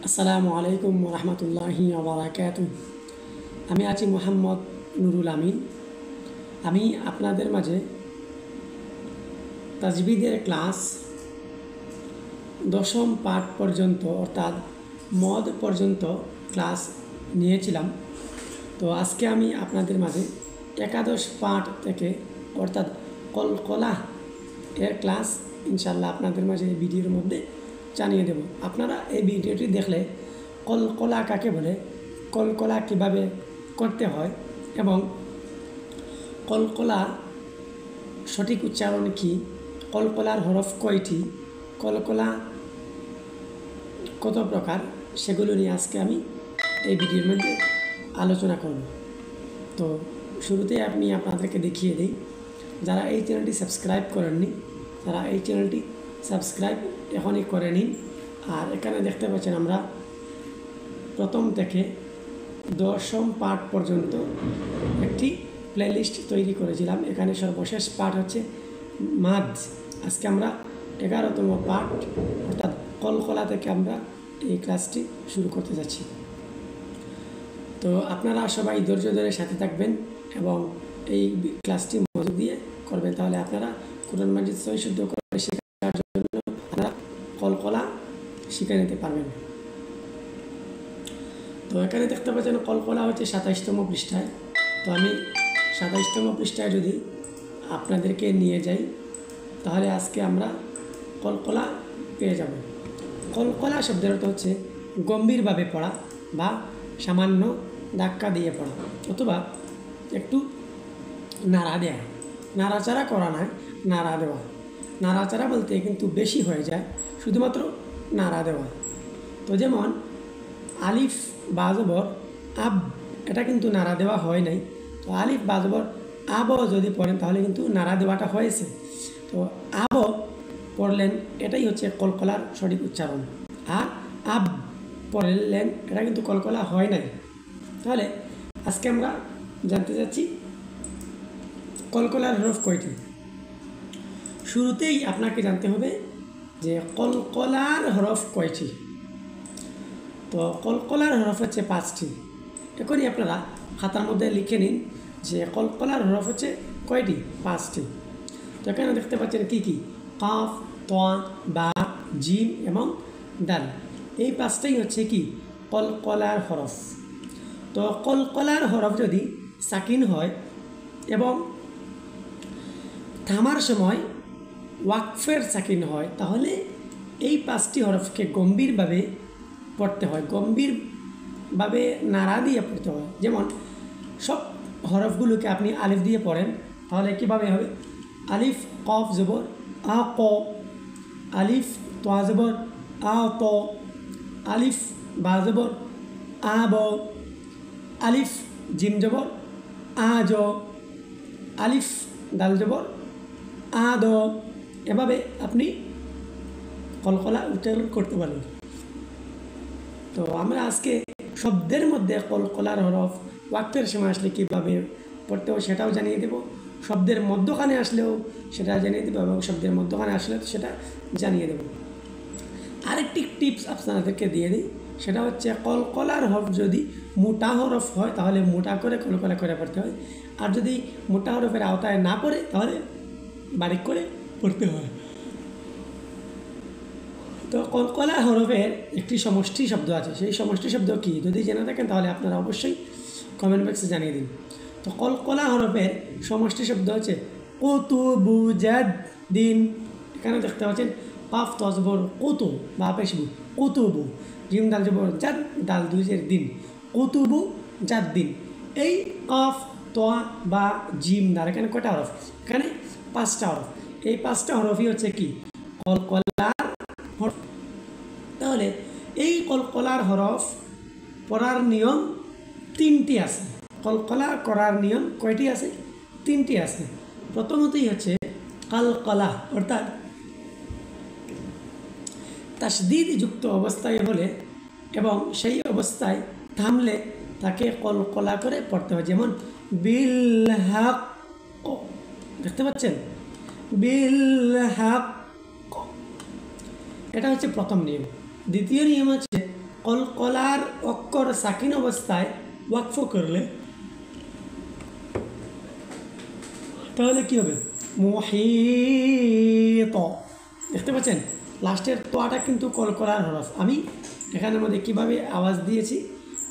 আসসালামু আলাইকুম রহমতুল্লাহি ওবারাকাতু। আমি আছি মোহাম্মদ নুরুল আমিন। আমি আপনাদের মাঝে তাজবিদের ক্লাস দশম পাঠ পর্যন্ত অর্থাৎ মদ পর্যন্ত ক্লাস নিয়েছিলাম। তো আজকে আমি আপনাদের মাঝে একাদশ পাঠ থেকে অর্থাৎ কলকলা এর ক্লাস ইনশাল্লাহ আপনাদের মাঝে এই ভিডিওর মধ্যে জানিয়ে দেব। আপনারা এই ভিডিওটি দেখলে কলকলা কাকে বলে, কলকলা কিভাবে করতে হয় এবং কলকলা সঠিক উচ্চারণ কী, কলকলার হরফ কয়টি, কলকলা কত প্রকার, সেগুলো নিয়ে আজকে আমি এই ভিডিওর মধ্যে আলোচনা করব। তো শুরুতেই আমি আপনাদেরকে দেখিয়ে দিই, যারা এই চ্যানেলটি সাবস্ক্রাইব করেননি তারা এই চ্যানেলটি সাবস্ক্রাইব এখনই করে নিন। আর এখানে দেখতে পাচ্ছেন আমরা প্রথম থেকে দশম পাঠ পর্যন্ত একটি প্লেলিস্ট তৈরি করেছিলাম। এখানে সর্বশেষ পাঠ হচ্ছে মাদ। আজকে আমরা 11তম পাঠ অর্থাৎ কলকলা থেকে আমরা এই ক্লাসটি শুরু করতে যাচ্ছি। তো আপনারা সবাই ধৈর্য ধরে সাথে থাকবেন এবং এই ক্লাসটি মনোযোগ দিয়ে করবেন, তাহলে আপনারা কোরআন মাজিদ সহি শুদ্ধ করে শেখার জন্য আপনারা কলকলা শিখে নিতে পারবেন। তো এখানে দেখতে পাচ্ছেন কলকলা হচ্ছে 27তম পৃষ্ঠায়। তো আমি 27তম পৃষ্ঠায় যদি আপনাদেরকে নিয়ে যাই তাহলে আজকে আমরা কলকলা পেয়ে যাব। কলকলা শব্দের অর্থ হচ্ছে গম্ভীরভাবে পড়া বা সামান্য ধাক্কা দিয়ে পড়া অথবা একটু নাড়া দেওয়া। নাড়াচাড়া করা নয়, নাড়া দেওয়া। নাড়াচাড়া বলতে কিন্তু বেশি হয়ে যায়, শুধুমাত্র নাড়া দেওয়া। তো যেমন আলিফ বা জবর আব, এটা কিন্তু নাড়া দেওয়া হয় নাই। তো আলিফ বা জবর আব যদি পড়েন তাহলে কিন্তু নাড়া দেওয়াটা হয়েছে। তো আব পড়লেন, এটাই হচ্ছে কলকলার সঠিক উচ্চারণ। আর আব পড়লেন, এটা কিন্তু কলকলা হয় নাই। তাহলে আজকে আমরা জানতে চাচ্ছি কলকলার হরফ কয়টি। শুরুতেই আপনাকে জানতে হবে যে কলকলার হরফ কয়টি। তো কলকলার হরফ হচ্ছে 5টি। এখনই আপনারা খাতার মধ্যে লিখে নিন যে কলকলার হরফ হচ্ছে কয়টি, 5টি। তো এখানে দেখতে পাচ্ছেন কী কী, কাফ, তোয়া, বা, জিম এবং ডাল। এই 5টাই হচ্ছে কি কলকলার হরফ। তো কলকলার হরফ যদি সাকিন হয় এবং থামার সময় ওয়াকফের সাকিন হয় তাহলে এই 5টি হরফকে গম্ভীরভাবে পড়তে হয়, গম্ভীরভাবে নাড়া দিয়ে পড়তে হয়। যেমন সব হরফগুলোকে আপনি আলিফ দিয়ে পড়েন তাহলে কীভাবে হবে, আলিফ কফ জবর আ ক, আলিফ তোয়া জবর আ ত, আলিফ বা জবর আ ব, আলিফ জিম জবর আ জ, আলিফ দাল জবর আ দ। এভাবে আপনি কলকলা উচ্চারণ করতে পারেন। তো আমরা আজকে শব্দের মধ্যে কলকলার হরফ ওয়াক্তের সময় আসলে কীভাবে পড়তে হবে সেটাও জানিয়ে দেব, শব্দের মধ্যখানে আসলেও সেটা জানিয়ে দেবো এবং শব্দের মধ্যখানে আসলে সেটা জানিয়ে দেব। আরেকটি টিপস আপনাদেরকে দিয়ে দিই, সেটা হচ্ছে কলকলার হরফ যদি মোটা হরফ হয় তাহলে মোটা করে কলকলা করে পড়তে হয়, আর যদি মোটা হরফের আওতায় না পড়ে তাহলে বারিক করে পড়তে হয়। তো কলকলা হরফের একটি সমষ্টি শব্দ আছে, সেই সমষ্টি শব্দ কী যদি জেনে থাকেন তাহলে আপনারা অবশ্যই কমেন্ট বক্সে জানিয়ে দিন। তো কলকলা হরফের সমষ্টি শব্দ হচ্ছে কুতুবুজাদ দিন। এখানে দেখতে পাচ্ছেন কাফ তজবর কুতু বা পেশবু কুতুবু, জিম দাল জবর জাদ দাল দুইজের দিন, কুতুবু জাদ দিন। এই কাফ তোয়া বা জিম দাল এখানে কয়টা হরফ, এখানে 5টা হরফ। এই 5টা হরফই হচ্ছে কি কলকলার হরফ। তাহলে এই কলকলার হরফ পড়ার নিয়ম 3টি আছে। কলকলা করার নিয়ম কয়টি আছে, 3টি আছে। প্রথমতই হচ্ছে কলকলা অর্থাৎ তাসদীদ যুক্ত অবস্থায় হলে এবং সেই অবস্থায় থামলে তাকে কলকলা করে পড়তে হয়। যেমন বিল হক, দেখতে পাচ্ছেন বিল হক, এটা হচ্ছে প্রথম নিয়ম। দ্বিতীয় নিয়ম হচ্ছে কলকলার অক্ষর সাকিন অবস্থায় ওয়াকফ করলে তাহলে কি হবে? মুহিত। দেখতে পাচ্ছেন লাস্টের তোয়াটা কিন্তু কলকলার হরফ। আমি এখানের মধ্যে কিভাবে আওয়াজ দিয়েছি,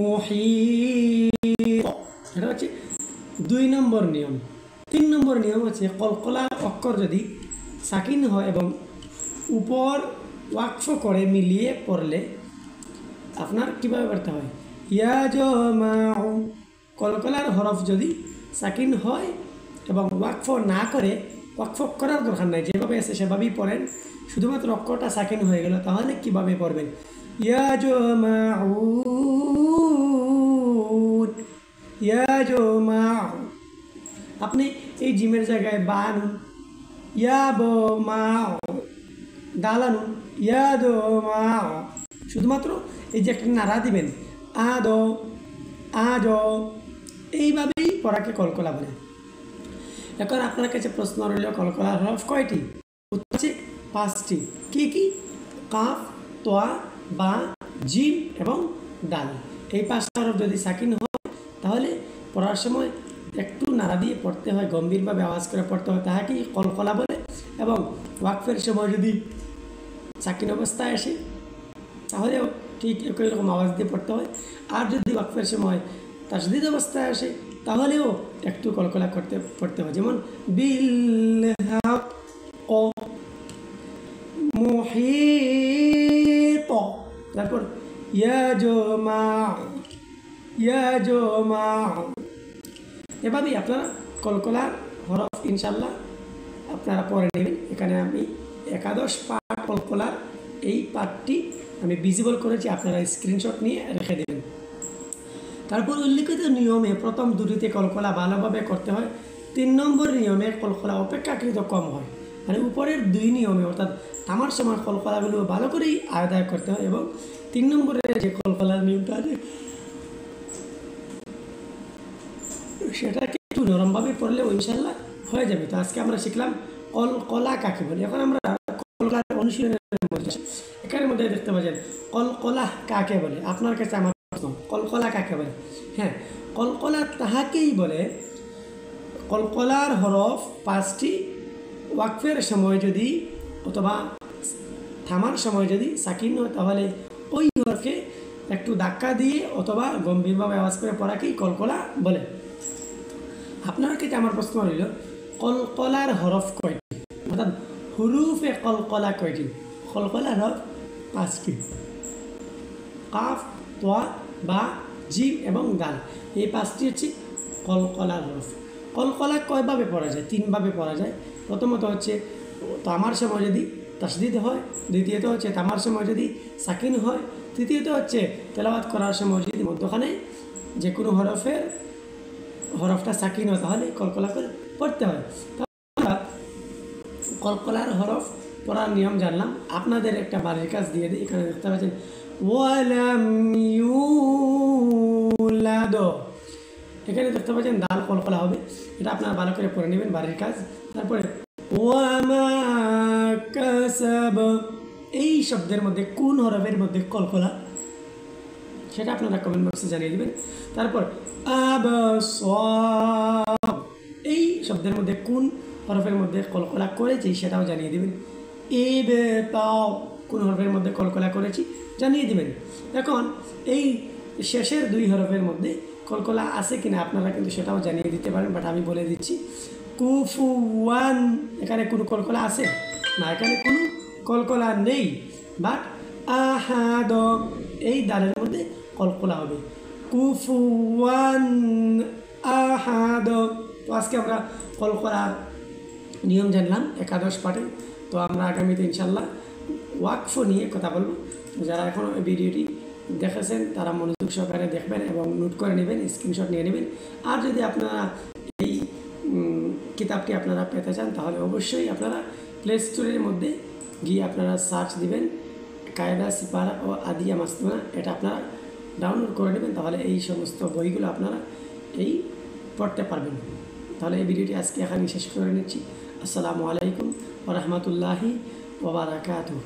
মুহিত। এটা হচ্ছে 2 নম্বর নিয়ম। 3 নম্বর নিয়ম হচ্ছে কলকলার অক্ষর যদি সাকিন হয় এবং উপর ওয়াকফ করে মিলিয়ে পড়লে আপনার কীভাবে পড়তে হয়? ইয়াজমাউ। কলকলার হরফ যদি সাকিন হয় এবং ওয়াকফ না করে, ওয়াকফ করার দরকার নাই, যেভাবে আছে সেভাবেই পড়েন, শুধুমাত্র অক্ষরটা সাকিন হয়ে গেল, তাহলে কিভাবে পড়বেন? ইয়াজমাউন, ইয়াজমাউ। আপনি এই জিমের জায়গায় বা আনুন, ইয়াবমাউ, দাল আনুন, ইয়াদমাউ। শুধুমাত্র এই যে একটা নাড়া দিবেন, আদ আজ, এইভাবেই পড়াকে কলকলা বলে। এখন আপনার কাছে প্রশ্ন রইল, কলকলার হরফ কয়টি? উত্তর হচ্ছে 5টি। কি কি? কাফ, তোয়া, বা, জিম এবং ডাল। এই 5টা হরফ যদি সাকিন হয় তাহলে পড়ার সময় একটু নাড়া দিয়ে পড়তে হয়, গম্ভীরভাবে আওয়াজ করে পড়তে হয়, তাহাকে কলকলা বলে। এবং ওয়াকফের সময় যদি সাকিন অবস্থায় আসে তাহলেও ঠিক একই রকম আওয়াজ দিয়ে পড়তে হয়। আর যদি ওয়াকফের সময় তাসদিদ অবস্থায় আসে তাহলেও একটু কলকলা পড়তে হয়। যেমন বিল হক, মুহিত, তারপর ইয়াজমাউ, ইয়াজমাউ। এভাবেই আপনারা কলকলার হরফ ইনশাল্লাহ আপনারা পড়ে নেবেন। এখানে আমি একাদশ পাঠ কলকলার এই পাঠটি আমি ভিজিবল করেছি, আপনারা স্ক্রিনশট নিয়ে রেখে দেবেন। তারপর উল্লিখিত নিয়মে প্রথম দুটিতে কলকলা ভালোভাবে করতে হয়। 3 নম্বর নিয়মে কলকলা অপেক্ষাকৃত কম হয়। মানে উপরের 2 নিয়মে অর্থাৎ থামার সময় কলকলাগুলো ভালো করেই আদায় করতে হয়, এবং 3 নম্বরের যে কলকলার নিয়মটা আছে সেটাকে একটু নরমভাবে পড়লে ইনশাল্লাহ হয়ে যাবে। তো আজকে আমরা শিখলাম কলকলা কাকে বলে। এখন আমরা কলকলার অনুশীলনের মধ্যে এখানের মধ্যে দেখতে পাচ্ছেন কলকলা কাকে বলে। আপনার কাছে আমার প্রশ্ন, কলকলা কাকে বলে? হ্যাঁ, কলকলা তাহাকেই বলে কলকলার হরফ 5টি ওয়াকফের সময় যদি অথবা থামার সময় যদি সাকিন হয় তাহলে ওই হরফকে একটু ধাক্কা দিয়ে অথবা গম্ভীরভাবে আওয়াজ করে পড়াকেই কলকলা বলে। আপনার কাছে আমার প্রশ্ন রইল, কলকলার হরফ কয়টি? অর্থাৎ হুরুফে কলকলা কয়টি? কলকলার হরফ 5টি। কাফ, তোয়া, বা, জিম এবং দাল, এই 5টি হচ্ছে কলকলার হরফ। কলকলা কয়ভাবে পড়া যায়? 3 ভাবে পড়া যায়। প্রথমত হচ্ছে তামার সময় যদি তাসদিদ হয়, দ্বিতীয়ত হচ্ছে তামার সময় যদি সাকিন হয়, তৃতীয়ত হচ্ছে তেলাওয়াত করার সময় যদি মধ্যখানে যে কোনো হরফটা সাকিন হয় তাহলে কলকলা করে পড়তে হয়। কলকলার হরফ পড়ার নিয়ম জানলাম। আপনাদের একটা বাড়ির কাজ দিয়ে দিই। এখানে দেখতে পাচ্ছেন ওয়ালাম ইউলাদ, এখানে দেখতে পাচ্ছেন দাল কলকলা হবে। এটা আপনারা ভালো করে পড়ে নেবেন, বাড়ির কাজ। তারপরে ওয়ামা কাসাব, এই শব্দের মধ্যে কোন হরফের মধ্যে কলকলা সেটা আপনারা কমেন্ট বক্সে জানিয়ে দেবেন। তারপর আবসার, এই শব্দের মধ্যে কোন হরফের মধ্যে কলকলা করেছি সেটাও জানিয়ে দেবেন। ইবতাও, কোন হরফের মধ্যে কলকলা করেছি জানিয়ে দেবেন। এখন এই শেষের 2 হরফের মধ্যে কলকলা আছে কিনা আপনারা কিন্তু সেটাও জানিয়ে দিতে পারেন, বাট আমি বলে দিচ্ছি। কুফুয়ান, এখানে কোনো কলকলা আছে না, এখানে কোনো কলকলা নেই। বাট আহাদ, এই দালের মধ্যে কলকলা হবে। কুফুয়ান আহাদ। তো আজকে আমরা কলকলার নিয়ম জানলাম একাদশ পাঠে। তো আমরা আগামীতে ইনশাল্লাহ ওয়াকফ নিয়ে কথা বলবো। যারা এখনও এই ভিডিওটি দেখেছেন তারা মনোযোগ সহকারে দেখবেন এবং নোট করে নেবেন, স্ক্রিনশট নিয়ে নেবেন। আর যদি আপনারা এই কিতাবটি আপনারা পেতে চান তাহলে অবশ্যই আপনারা প্লে স্টোরের মধ্যে গিয়ে আপনারা সার্চ দিবেন কায়দা সিপারা ও আদিয়া মাসনুনা, এটা আপনারা ডাউনলোড করে নেবেন। তাহলে এই সমস্ত বইগুলো আপনারা পড়তে পারবেন। তাহলে এই ভিডিওটি আজকে এখানে শেষ করে নিচ্ছি। আসসালামু আলাইকুম ওয়া রাহমাতুল্লাহি ওয়া বারাকাতুহু।